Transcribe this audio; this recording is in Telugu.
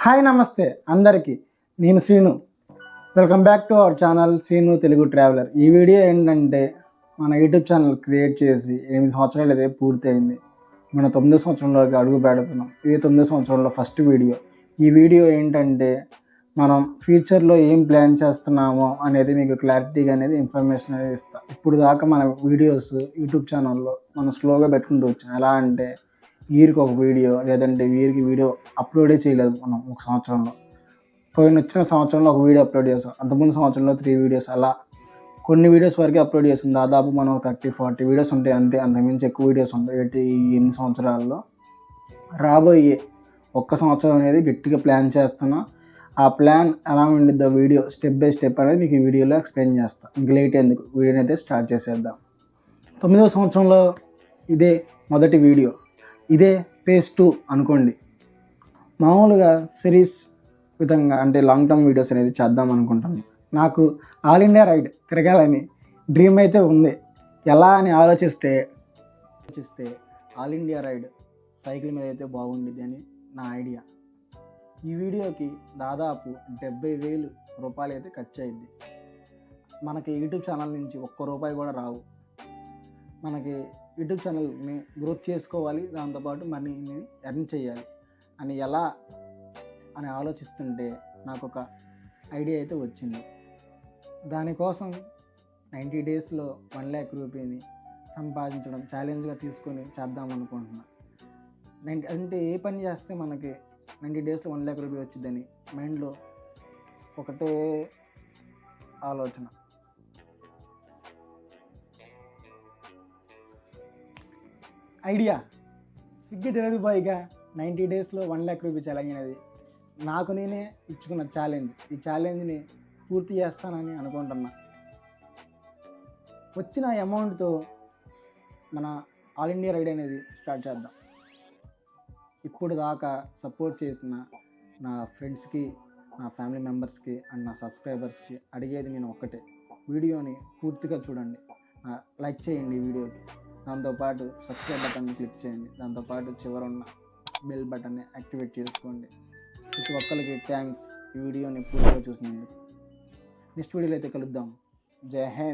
హాయ్ నమస్తే అందరికీ, నేను Seenu. Welcome back to our channel Seenu Telugu traveller. ఈ వీడియో ఏంటంటే మన యూట్యూబ్ ఛానల్ క్రియేట్ చేసి 8 సంవత్సరాలు అయితే పూర్తయింది. మన 9వ సంవత్సరంలోకి అడుగు పెడుతున్నాం. ఇది 9వ సంవత్సరంలో ఫస్ట్ వీడియో. ఈ వీడియో ఏంటంటే మనం ఫ్యూచర్లో ఏం ప్లాన్ చేస్తున్నామో అనేది మీకు క్లారిటీగా అనేది ఇన్ఫర్మేషన్ అనేది ఇస్తాం. ఇప్పుడు దాకా మన వీడియోస్ యూట్యూబ్ ఛానల్లో మనం స్లోగా పెట్టుకుంటూ వచ్చాం. ఎలా అంటే వీరికి ఒక వీడియో, లేదంటే వీరికి వీడియో అప్లోడే చేయలేదు మనం ఒక సంవత్సరంలో. వచ్చిన సంవత్సరంలో ఒక వీడియో అప్లోడ్ చేస్తాం, అంతకుముందు సంవత్సరంలో 3 వీడియోస్, అలా కొన్ని వీడియోస్ వరకు అప్లోడ్ చేస్తాం. దాదాపు మనం 30-40 వీడియోస్ ఉంటాయి అంతే, అంతకుమించి ఎక్కువ వీడియోస్ ఉంటాయి. ఈ 8 సంవత్సరాల్లో రాబోయే ఒక్క సంవత్సరం అనేది గట్టిగా ప్లాన్ చేస్తున్నా. ఆ ప్లాన్ ఎలా ఉండిద్దో వీడియో స్టెప్ బై స్టెప్ అనేది మీకు ఈ వీడియోలో ఎక్స్ప్లెయిన్ చేస్తాను. ఇంక లేట్ ఎందుకు, వీడియోని అయితే స్టార్ట్ చేసేద్దాం. 9వ సంవత్సరంలో ఇదే మొదటి వీడియో, ఇదే ఫేజ్ 2 అనుకోండి. మామూలుగా సిరీస్ విధంగా అంటే లాంగ్ టర్మ్ వీడియోస్ అనేది చేద్దాం అనుకుంటాను. నాకు ఆల్ ఇండియా రైడ్ తిరగాలని డ్రీమ్ అయితే ఉంది. ఎలా అని ఆలోచిస్తే ఆల్ ఇండియా రైడ్ సైకిల్ మీద అయితే బాగుండిద్ది అని నా ఐడియా. ఈ వీడియోకి దాదాపు 70,000 రూపాయలు అయితే ఖర్చు అయ్యిద్ది. మనకి యూట్యూబ్ ఛానల్ నుంచి ₹1 కూడా రావు. మనకి యూట్యూబ్ ఛానల్ని గ్రోత్ చేసుకోవాలి, దాంతోపాటు మనీని ఎర్న్ చేయాలి అని ఎలా అని ఆలోచిస్తుంటే నాకు ఒక ఐడియా అయితే వచ్చింది. దానికోసం 90 డేస్లో 1 lakh రూపీని సంపాదించడం ఛాలెంజ్గా తీసుకొని చేద్దాం అనుకుంటున్నా. అంటే ఏ పని చేస్తే మనకి 90 డేస్లో 1 lakh రూపీ వచ్చిందని మైండ్లో ఒకటే ఆలోచన. ఐడియా, స్విగ్గీ డెలివరీ బాయ్గా 90 డేస్లో 1 lakh రూపీ ఛాలెంజ్ అనేది నాకు నేనే ఇచ్చుకున్న ఛాలెంజ్. ఈ ఛాలెంజ్ని పూర్తి చేస్తానని అనుకుంటున్నా. వచ్చిన అమౌంట్తో మన ఆల్ ఇండియా రైడ్ అనేది స్టార్ట్ చేద్దాం. ఇప్పుడు దాకా సపోర్ట్ చేసిన నా ఫ్రెండ్స్కి, నా ఫ్యామిలీ మెంబర్స్కి అండ్ నా సబ్స్క్రైబర్స్కి అడిగేది నేను ఒక్కటే, వీడియోని పూర్తిగా చూడండి, లైక్ చేయండి ఈ వీడియోకి, దాంతోపాటు సబ్స్క్రైబ్ బటన్ని క్లిక్ చేయండి, దాంతోపాటు చివరున్న బెల్ బటన్ని యాక్టివేట్ చేసుకోండి. ప్రతి ఒక్కరికి థ్యాంక్స్ ఈ వీడియోని పూర్తిగా చూసినందుకు. నెక్స్ట్ వీడియోలో అయితే కలుద్దాం. జై హింద్.